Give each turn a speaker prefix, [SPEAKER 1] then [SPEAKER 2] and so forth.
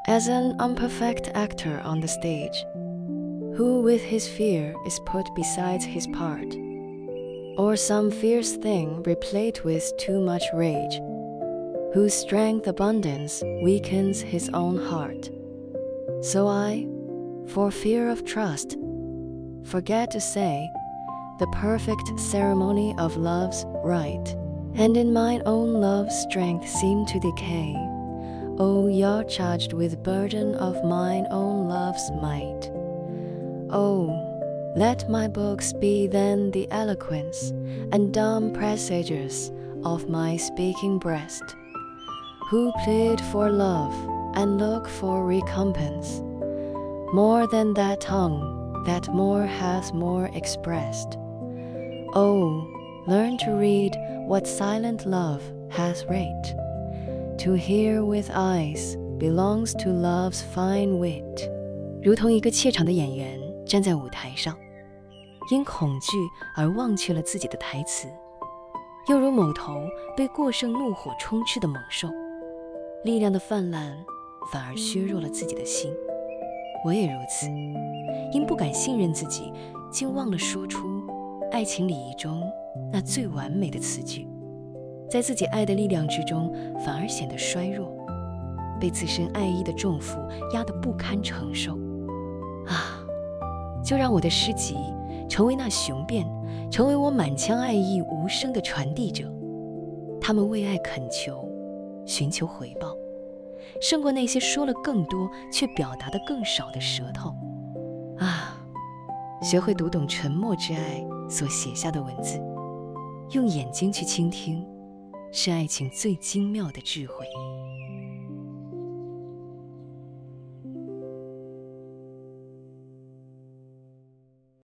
[SPEAKER 1] as an imperfect actor on the stage, who with his fear is put beside his part, or some fierce thing replayed with too much rage, whose strength abundance weakens his own heart. So I, for fear of trust, forget to say the perfect ceremony of love's rite, and in mine own love's strength seem to decay. Oh, you're charged with burden of mine own love's might. Oh, let my books be then the eloquence and dumb presages of my speaking breast, who plead for love and look for recompense, more than that tongue that more hath more expressed. Oh, learn to read what silent love hath rate. To hear with eyes belongs to love's fine wit. 如同一个怯场的演员站在舞台上，因恐惧而忘却了自己的台词，又如某头被过剩怒火充斥的猛兽，力量的泛滥反而削弱了自己的心。我也如此，因不敢信任自己，竟忘了说出爱情礼仪中那最完美的词句，在自己爱的力量之中反而显得衰弱，被自身爱意的重负压得不堪承受。啊，就让我的诗集成为那雄辩，成为我满腔爱意无声的传递者。他们为爱恳求，寻求回报，胜过那些说了更多却表达得更少的舌头。啊，学会读懂沉默之爱所写下的文字，用眼睛去倾听，是爱情最精妙的智慧。